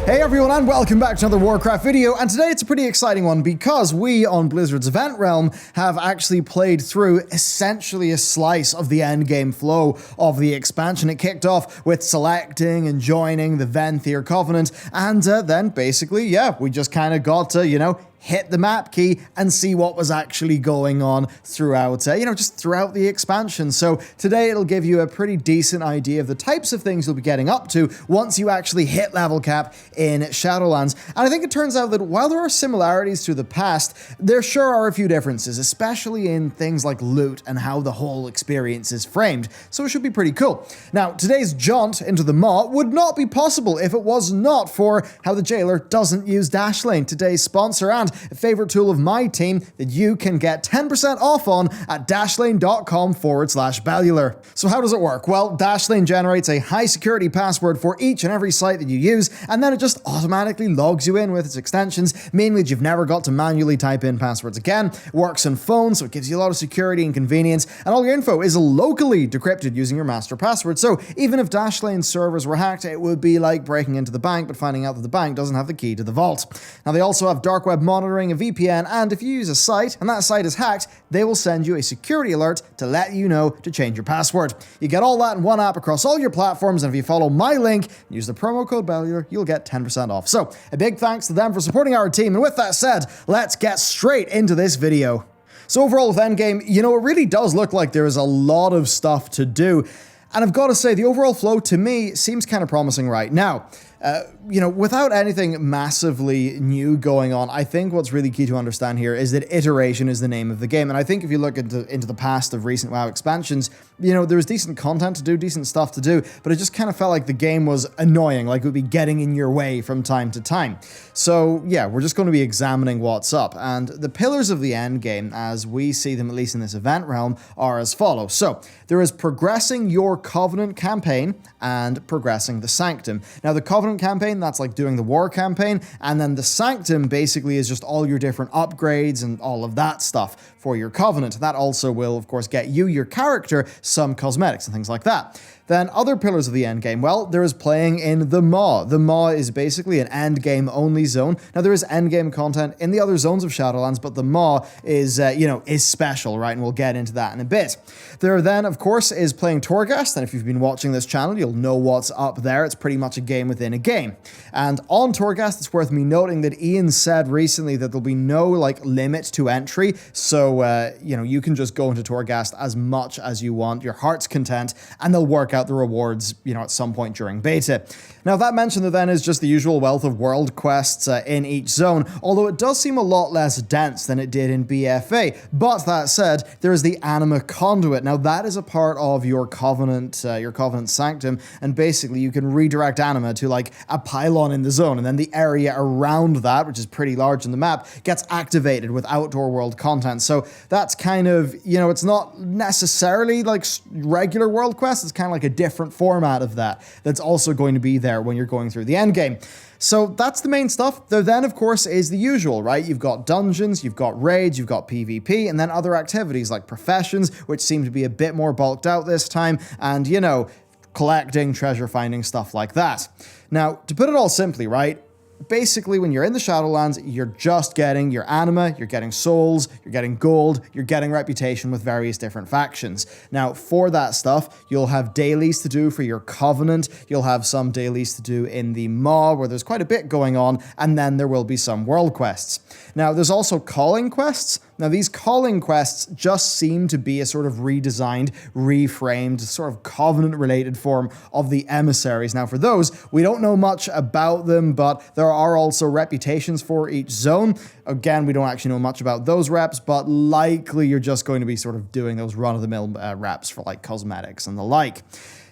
Hey everyone, and welcome back to another Warcraft video, and today it's a pretty exciting one because we on Blizzard's Event Realm have actually played through essentially a slice of the endgame flow of the expansion. It kicked off with selecting and joining the Ven'ari Covenant, and then basically, we just kind of got to, hit the map key and see what was actually going on throughout, just throughout the expansion. So today it'll give you a pretty decent idea of the types of things you'll be getting up to once you actually hit level cap in Shadowlands. And I think it turns out that while there are similarities to the past, there sure are a few differences, especially in things like loot and how the whole experience is framed. So it should be pretty cool. Now, today's jaunt into the Maw would not be possible if it was not for how the Jailer doesn't use Dashlane, today's sponsor, and a favorite tool of my team that you can get 10% off on at dashlane.com/Bellular. So how does it work? Well, Dashlane generates a high security password for each and every site that you use, and then it just automatically logs you in with its extensions, meaning that you've never got to manually type in passwords again. It works on phones, so it gives you a lot of security and convenience, and all your info is locally decrypted using your master password. So even if Dashlane's servers were hacked, it would be like breaking into the bank but finding out that the bank doesn't have the key to the vault. Now, they also have dark web monitoring, a VPN, and if you use a site and that site is hacked, they will send you a security alert to let you know to change your password. You get all that in one app across all your platforms, and if you follow my link and use the promo code Bellular, you'll get 10% off. So a big thanks to them for supporting our team, and with that said, let's get straight into this video. So overall with Endgame, it really does look like there is a lot of stuff to do, and I've got to say the overall flow to me seems kind of promising right now. Without anything massively new going on, I think what's really key to understand here is that iteration is the name of the game. And I think if you look into the past of recent WoW expansions, there was decent content to do, decent stuff to do, but it just kind of felt like the game was annoying, like it would be getting in your way from time to time. So yeah, we're just going to be examining what's up. And the pillars of the end game, as we see them at least in this event realm, are as follows. So there is progressing your Covenant campaign and progressing the Sanctum. Now the Covenant campaign, that's like doing the war campaign, and then the Sanctum basically is just all your different upgrades and all of that stuff for your Covenant. That also will, of course, get you, your character, some cosmetics and things like that. Then other pillars of the endgame, well, there is playing in the Maw. The Maw is basically an endgame only zone. Now there is endgame content in the other zones of Shadowlands, but the Maw is, is special, right? And we'll get into that in a bit. There then, of course, is playing Torghast, and if you've been watching this channel, you'll know what's up there. It's pretty much a game within a game. And on Torghast, it's worth me noting that Ian said recently that there'll be no limit to entry, so you can just go into Torghast as much as you want, your heart's content, and they'll work out the rewards, at some point during beta. Now, that mentioned there then is just the usual wealth of world quests in each zone, although it does seem a lot less dense than it did in BFA. But that said, there is the Anima Conduit. Now, that is a part of your Covenant Sanctum, and basically you can redirect Anima to a pylon in the zone, and then the area around that, which is pretty large in the map, gets activated with outdoor world content. So that's kind of, it's not necessarily regular world quests, it's kind of like a different format of that that's also going to be there when you're going through the end game. So that's the main stuff. There then, of course, is the usual, right? You've got dungeons, you've got raids, you've got PvP, and then other activities like professions, which seem to be a bit more bulked out this time, and, collecting, treasure finding, stuff like that. Now, to put it all simply, right? Basically, when you're in the Shadowlands, you're just getting your anima, you're getting souls, you're getting gold, you're getting reputation with various different factions. Now, for that stuff, you'll have dailies to do for your Covenant, you'll have some dailies to do in the Maw, where there's quite a bit going on, and then there will be some world quests. Now, there's also calling quests. Now, these calling quests just seem to be a sort of redesigned, reframed, sort of Covenant-related form of the emissaries. Now, for those, we don't know much about them, but there are also reputations for each zone. Again, we don't actually know much about those reps, but likely you're just going to be sort of doing those run-of-the-mill reps for cosmetics and the like.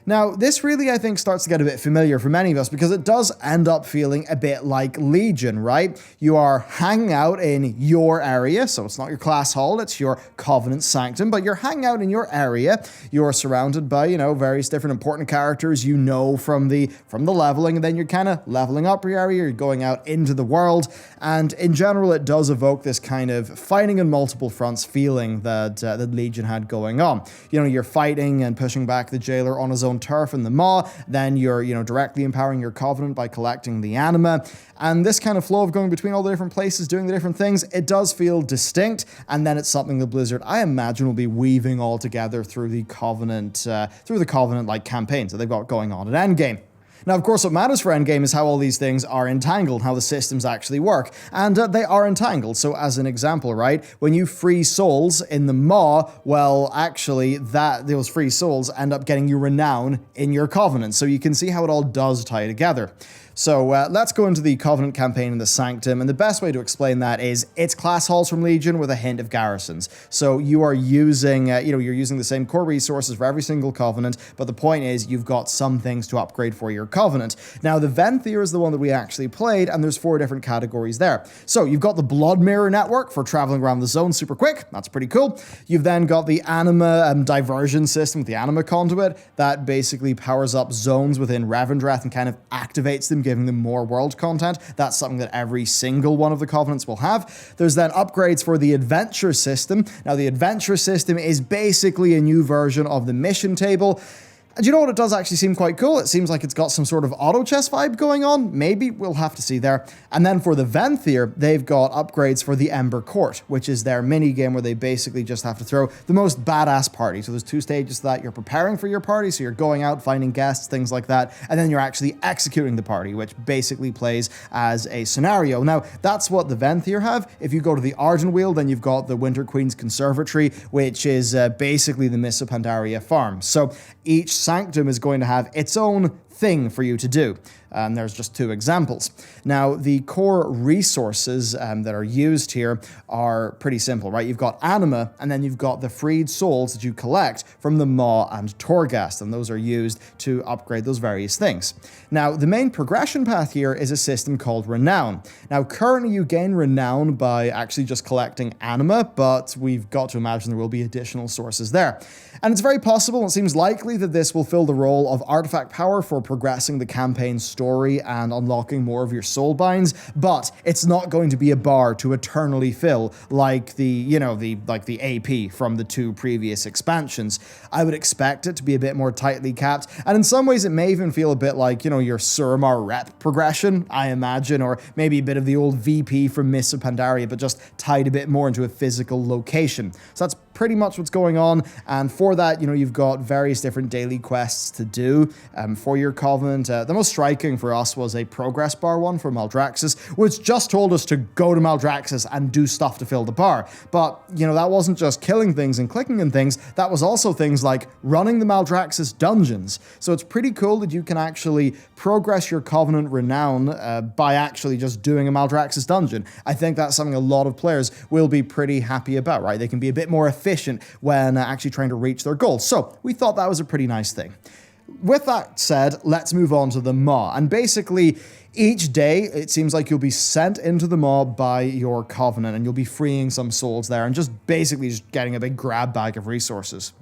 Now, this really, I think, starts to get a bit familiar for many of us because it does end up feeling a bit like Legion, right? You are hanging out in your area, so it's not your class hall, it's your Covenant Sanctum, but you're hanging out in your area. You're surrounded by, various different important characters from the leveling, and then you're kind of leveling up your area, you're going out into the world, and in general, it does evoke this kind of fighting on multiple fronts feeling that Legion had going on. You're fighting and pushing back the Jailer on his own own turf in the Maw, then you're, directly empowering your Covenant by collecting the anima. And this kind of flow of going between all the different places, doing the different things, it does feel distinct. And then it's something that Blizzard, I imagine, will be weaving all together through the Covenant, like campaigns that they've got going on at Endgame. Now, of course, what matters for Endgame is how all these things are entangled, how the systems actually work. And they are entangled. So as an example, right, when you free souls in the Maw, well, actually, those free souls end up getting you renown in your Covenant. So you can see how it all does tie together. So let's go into the Covenant campaign in the Sanctum, and the best way to explain that is it's class halls from Legion with a hint of garrisons. So you are using, you're using the same core resources for every single Covenant, but the point is you've got some things to upgrade for your Covenant. Now the Ven'ari is the one that we actually played, and there's 4 different categories there. So you've got the Blood Mirror network for traveling around the zone super quick. That's pretty cool. You've then got the Anima diversion system with the Anima conduit that basically powers up zones within Revendreth and kind of activates them, giving them more world content. That's something that every single one of the Covenants will have. There's then upgrades for the adventure system. Now, the adventure system is basically a new version of the mission table. And you know what? It does actually seem quite cool. It seems like it's got some sort of auto chess vibe going on. Maybe, we'll have to see there. And then for the Ven'ari, they've got upgrades for the Ember Court, which is their mini game where they basically just have to throw the most badass party. So there's 2 stages to that. You're preparing for your party, so you're going out, finding guests, things like that. And then you're actually executing the party, which basically plays as a scenario. Now, that's what the Ven'ari have. If you go to the Ardenweald, then you've got the Winter Queen's Conservatory, which is basically the Mists of Pandaria farm. So each Sanctum is going to have its own thing for you to do. There's just 2 examples. Now, the core resources that are used here are pretty simple, right? You've got anima, and then you've got the freed souls that you collect from the Maw and Torghast, and those are used to upgrade those various things. Now, the main progression path here is a system called renown. Now, currently you gain renown by actually just collecting anima, but we've got to imagine there will be additional sources there. And it's very possible, it seems likely, that this will fill the role of artifact power for progressing the campaign story and unlocking more of your soul binds, but it's not going to be a bar to eternally fill like the AP from the 2 previous expansions. I would expect it to be a bit more tightly capped, and in some ways it may even feel a bit like, your Suramar rep progression, I imagine, or maybe a bit of the old VP from Mists of Pandaria, but just tied a bit more into a physical location. So that's pretty much what's going on, and for that, you've got various different daily quests to do for your Covenant. The most striking for us was a progress bar one for Maldraxxus, which just told us to go to Maldraxxus and do stuff to fill the bar. But, that wasn't just killing things and clicking and things, that was also things like running the Maldraxxus dungeons. So it's pretty cool that you can actually progress your Covenant renown by actually just doing a Maldraxxus dungeon. I think that's something a lot of players will be pretty happy about, right? They can be a bit more efficient when actually trying to reach their goals. So we thought that was a pretty nice thing. With that said, let's move on to the Maw. And basically, each day, it seems like you'll be sent into the Maw by your Covenant, and you'll be freeing some souls there and just basically just getting a big grab bag of resources.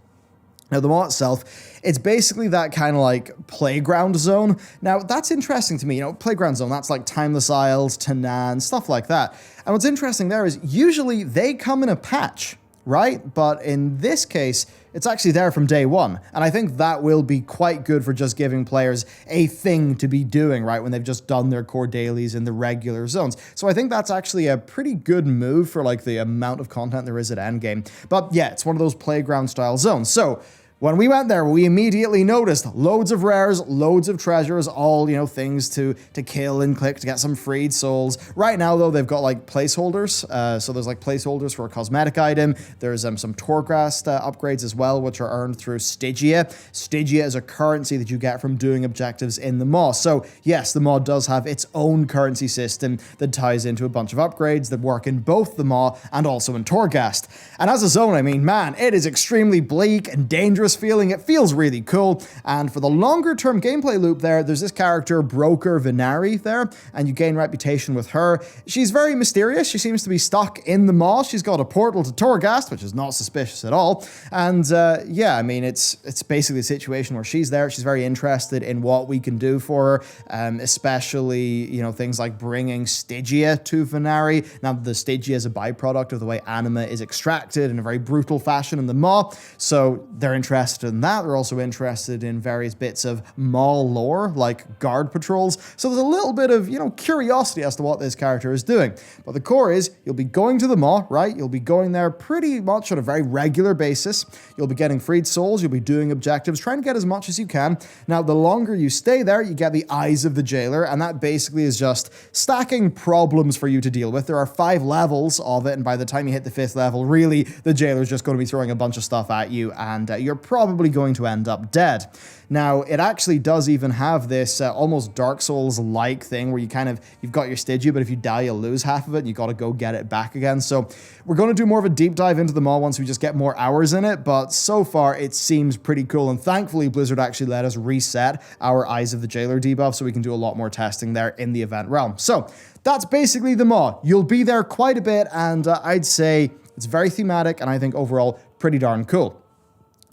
Now, the Maw itself, it's basically that kind of like playground zone. Now, that's interesting to me. Playground zone, that's like Timeless Isles, Tanan, stuff like that. And what's interesting there is usually they come in a patch, right? But in this case, it's actually there from day one. And I think that will be quite good for just giving players a thing to be doing, right? When they've just done their core dailies in the regular zones. So I think that's actually a pretty good move for like the amount of content there is at Endgame. But yeah, it's one of those playground style zones. So when we went there, we immediately noticed loads of rares, loads of treasures, all, things to kill and click to get some freed souls. Right now, though, they've got, like, placeholders. So there's, like, placeholders for a cosmetic item. There's some Torghast upgrades as well, which are earned through Stygia. Stygia is a currency that you get from doing objectives in the Maw. So, yes, the Maw does have its own currency system that ties into a bunch of upgrades that work in both the Maw and also in Torghast. And as a zone, I mean, man, it is extremely bleak and dangerous feeling. It feels really cool. And for the longer term gameplay loop there's this character, Broker Ven'ari there, and you gain reputation with her. She's very mysterious. She seems to be stuck in the Maw. She's got a portal to Torghast, which is not suspicious at all. And yeah, I mean, it's basically a situation where she's there. She's very interested in what we can do for her, especially, things like bringing Stygia to Ven'ari. Now, the Stygia is a byproduct of the way anima is extracted in a very brutal fashion in the Maw. So they're interested interested in that. They're also interested in various bits of Maw lore, like guard patrols. So there's a little bit of, curiosity as to what this character is doing. But the core is, you'll be going to the Maw, right? You'll be going there pretty much on a very regular basis. You'll be getting freed souls, you'll be doing objectives, trying to get as much as you can. Now, the longer you stay there, you get the Eyes of the Jailer, and that basically is just stacking problems for you to deal with. There are 5 levels of it, and by the time you hit the 5th level, really, the Jailer's just going to be throwing a bunch of stuff at you, and you're probably going to end up dead. Now, it actually does even have this almost Dark Souls-like thing where you've got your Stygia, but if you die, you'll lose half of it, and you got to go get it back again. So we're going to do more of a deep dive into the Maw once we just get more hours in it, but so far it seems pretty cool, and thankfully Blizzard actually let us reset our Eyes of the Jailer debuff so we can do a lot more testing there in the event realm. So that's basically the Maw. You'll be there quite a bit, and I'd say it's very thematic, and I think overall pretty darn cool.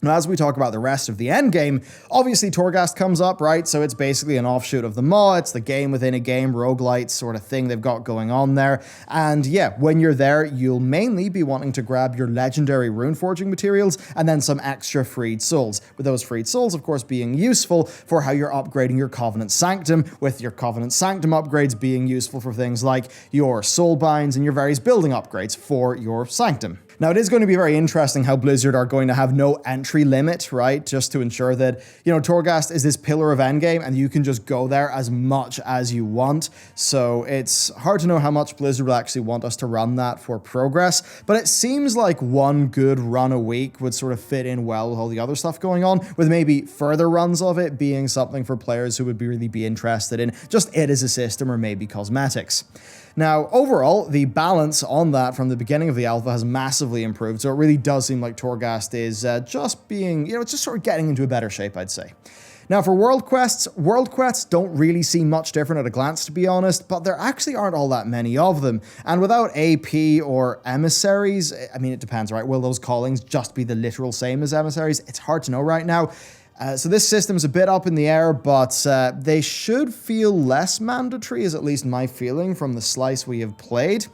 Now, as we talk about the rest of the endgame, obviously Torghast comes up, right? So it's basically an offshoot of the Maw. It's the game within a game, roguelite sort of thing they've got going on there. And yeah, when you're there, you'll mainly be wanting to grab your legendary runeforging materials and then some extra freed souls. With those freed souls, of course, being useful for how you're upgrading your Covenant Sanctum, with your Covenant Sanctum upgrades being useful for things like your soul binds and your various building upgrades for your Sanctum. Now, it is going to be very interesting how Blizzard are going to have no entry limit, right? Just to ensure that, Torghast is this pillar of endgame and you can just go there as much as you want. So it's hard to know how much Blizzard will actually want us to run that for progress. But it seems like one good run a week would sort of fit in well with all the other stuff going on, with maybe further runs of it being something for players who would really be interested in just it as a system or maybe cosmetics. Now, overall, the balance on that from the beginning of the alpha has massively improved, so it really does seem like Torghast is just being, it's just sort of getting into a better shape, I'd say. Now, for world quests don't really seem much different at a glance, to be honest, but there actually aren't all that many of them. And without AP or emissaries, I mean, it depends, right? Will those callings just be the literal same as emissaries? It's hard to know right now. So this system's a bit up in the air, but they should feel less mandatory, is at least my feeling from the slice we have played.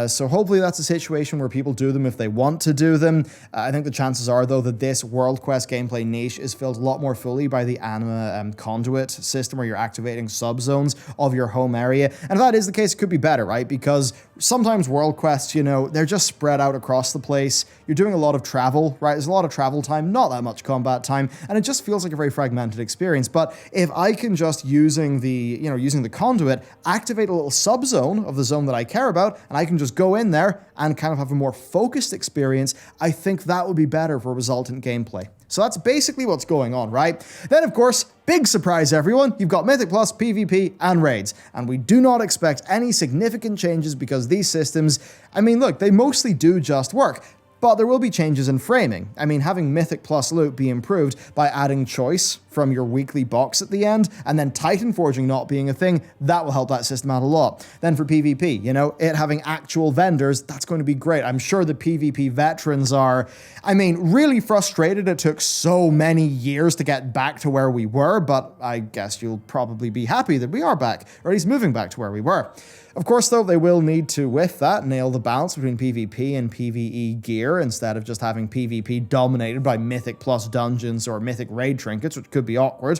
So hopefully that's a situation where people do them if they want to do them. I think the chances are, though, that this World Quest gameplay niche is filled a lot more fully by the Anima Conduit system, where you're activating subzones of your home area. And if that is the case, it could be better, right? Because sometimes World Quests, they're just spread out across the place. You're doing a lot of travel, right? There's a lot of travel time, not that much combat time, and it just feels like a very fragmented experience. But if I can just, using the conduit, activate a little subzone of the zone that I care about, and I can just go in there and kind of have a more focused experience, I think that would be better for resultant gameplay. So that's basically what's going on, right? Then, of course, big surprise, everyone, you've got Mythic Plus, PvP, and Raids. And we do not expect any significant changes because these systems, look, they mostly do just work. But there will be changes in framing. Having Mythic Plus loot be improved by adding choice from your weekly box at the end, and then Titan Forging not being a thing, that will help that system out a lot. Then for PvP, it having actual vendors, that's going to be great. I'm sure the PvP veterans are, really frustrated it took so many years to get back to where we were, but I guess you'll probably be happy that we are back, or at least moving back to where we were. Of course, though, they will need to, with that, nail the balance between PvP and PvE gear instead of just having PvP dominated by Mythic Plus dungeons or Mythic raid trinkets, which could be awkward.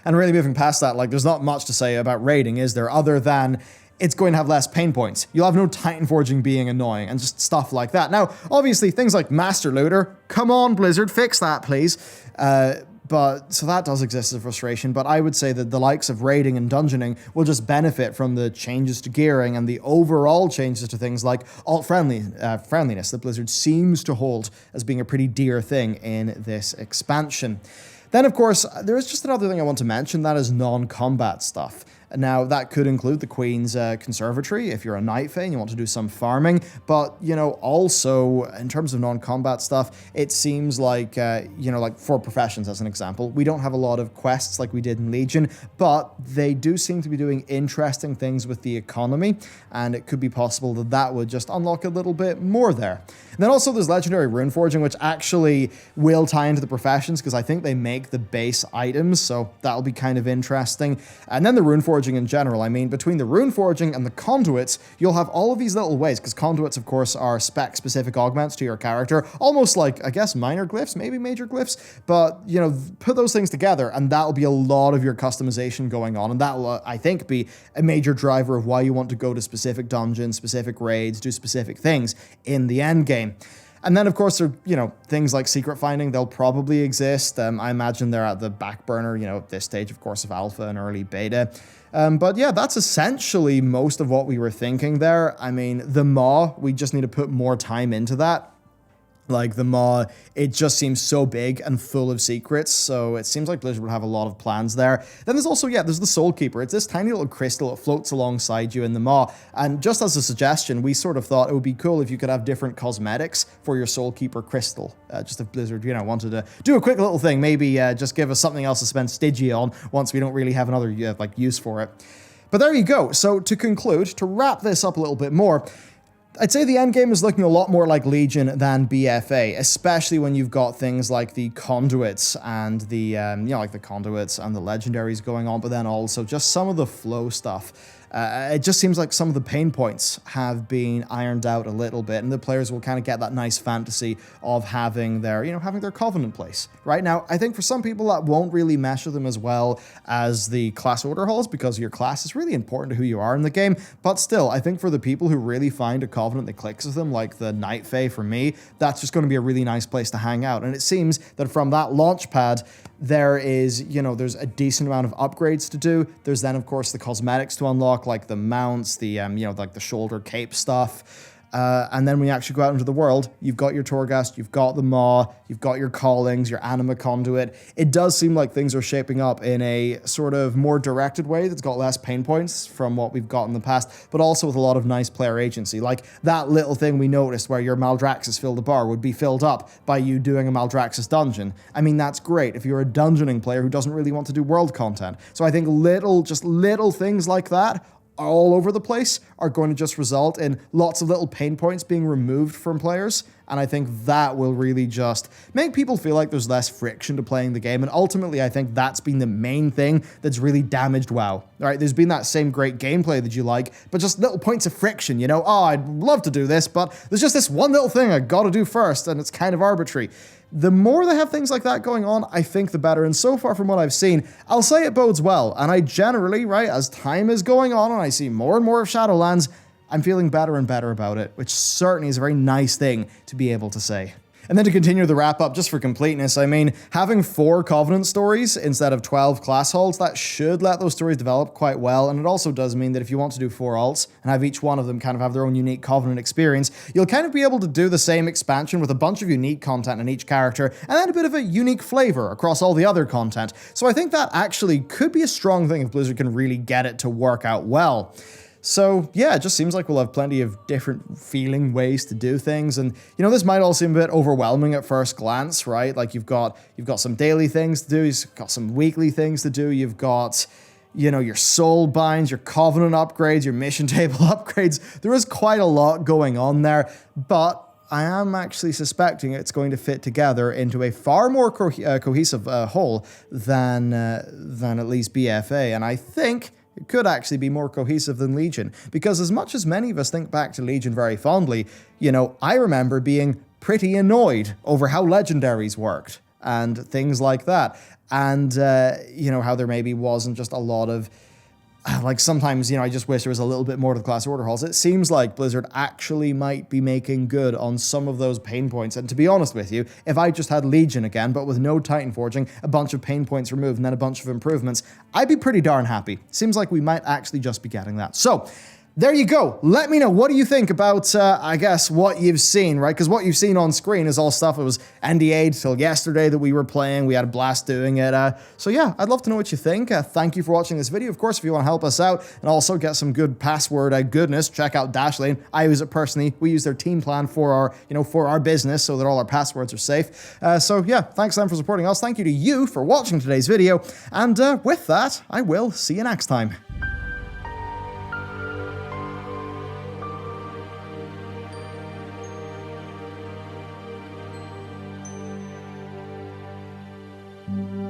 And really moving past that, there's not much to say about raiding, is there, other than it's going to have less pain points. You'll have no Titan Forging being annoying and just stuff like that. Now, obviously, things like Master Looter, come on, Blizzard, fix that, please. So that does exist as a frustration, but I would say that the likes of raiding and dungeoning will just benefit from the changes to gearing and the overall changes to things like friendliness that Blizzard seems to hold as being a pretty dear thing in this expansion. Then, of course, there is just another thing I want to mention, that is non-combat stuff. Now, that could include the Queen's Conservatory if you're a Night Fae and you want to do some farming, but, also, in terms of non-combat stuff, it seems like, like for professions, as an example, we don't have a lot of quests like we did in Legion, but they do seem to be doing interesting things with the economy, and it could be possible that that would just unlock a little bit more there. And then also there's Legendary Runeforging, which actually will tie into the professions, because I think they make the base items, so that'll be kind of interesting. And then the Runeforging forging in general. I mean, between the rune forging and the conduits, you'll have all of these little ways, because conduits, of course, are spec-specific augments to your character, almost like, I guess, minor glyphs, maybe major glyphs, but, you know, put those things together, and that'll be a lot of your customization going on, and that'll, I think, be a major driver of why you want to go to specific dungeons, specific raids, do specific things in the end game. And then, of course, there are, you know, things like secret finding. They'll probably exist. I imagine they're at the back burner, you know, at this stage, of course, of alpha and early beta. But yeah, that's essentially most of what we were thinking there. I mean, the Maw, we just need to put more time into that. Like, the Maw, it just seems so big and full of secrets, so it seems like Blizzard would have a lot of plans there. Then there's also, yeah, there's the Soul Keeper. It's this tiny little crystal that floats alongside you in the Maw, and just as a suggestion, we sort of thought it would be cool if you could have different cosmetics for your Soul Keeper crystal. Just if Blizzard, you know, wanted to do a quick little thing, maybe just give us something else to spend Stygia on once we don't really have another, like, use for it. But there you go. So to conclude, to wrap this up a little bit more, I'd say the endgame is looking a lot more like Legion than BFA, especially when you've got things like the conduits and the, you know, like the conduits and the legendaries going on, but then also just some of the flow stuff. It just seems like some of the pain points have been ironed out a little bit, and the players will kind of get that nice fantasy of having their, you know, having their Covenant place. Right now, I think for some people that won't really mesh with them as well as the class order halls, because your class is really important to who you are in the game, but still, I think for the people who really find a Covenant that clicks with them, like the Night Fae for me, that's just going to be a really nice place to hang out. And it seems that from that launch pad, there is, you know, there's a decent amount of upgrades to do. There's then, of course, the cosmetics to unlock, like the mounts, the, you know, like the shoulder cape stuff. And then when you actually go out into the world, you've got your Torghast, you've got the Maw, you've got your callings, your anima conduit. It does seem like things are shaping up in a sort of more directed way that's got less pain points from what we've got in the past, but also with a lot of nice player agency. Like that little thing we noticed where your Maldraxxus fill the bar would be filled up by you doing a Maldraxxus dungeon. I mean, that's great if you're a dungeoning player who doesn't really want to do world content. So I think just little things like that all over the place are going to just result in lots of little pain points being removed from players, and I think that will really just make people feel like there's less friction to playing the game, and ultimately I think that's been the main thing that's really damaged WoW. All right, there's been that same great gameplay that you like, but just little points of friction, you know? Oh, I'd love to do this, but there's just this one little thing I gotta do first, and it's kind of arbitrary. The more they have things like that going on, I think the better. And so far from what I've seen, I'll say it bodes well. And I generally, right, as time is going on and I see more and more of Shadowlands, I'm feeling better and better about it, which certainly is a very nice thing to be able to say. And then to continue the wrap up, just for completeness, I mean, having 4 Covenant stories instead of 12 class halls, that should let those stories develop quite well. And it also does mean that if you want to do 4 alts and have each one of them kind of have their own unique Covenant experience, you'll kind of be able to do the same expansion with a bunch of unique content in each character and then a bit of a unique flavor across all the other content. So I think that actually could be a strong thing if Blizzard can really get it to work out well. So yeah, it just seems like we'll have plenty of different feeling ways to do things. And you know, this might all seem a bit overwhelming at first glance, right? Like you've got some daily things to do, you've got some weekly things to do, you've got, you know, your soul binds, your Covenant upgrades, your mission table upgrades. There is quite a lot going on there, but I am actually suspecting it's going to fit together into a far more cohesive whole than at least BFA. And I think it could actually be more cohesive than Legion, because as much as many of us think back to Legion very fondly, you know, I remember being pretty annoyed over how legendaries worked and things like that. And, you know, how there maybe wasn't just a lot of, like sometimes, you know, I just wish there was a little bit more to the class order halls. It seems like Blizzard actually might be making good on some of those pain points. And to be honest with you, if I just had Legion again, but with no Titan Forging, a bunch of pain points removed, and then a bunch of improvements, I'd be pretty darn happy. Seems like we might actually just be getting that. So, there you go. Let me know, what do you think about, I guess, what you've seen, right? Because what you've seen on screen is all stuff that was NDA'd till yesterday that we were playing. We had a blast doing it. So yeah, I'd love to know what you think. Thank you for watching this video. Of course, if you want to help us out and also get some good password goodness, check out Dashlane. I use it personally. We use their team plan for our, you know, for our business so that all our passwords are safe. So yeah, thanks then for supporting us. Thank you to you for watching today's video. And with that, I will see you next time. Mm-hmm.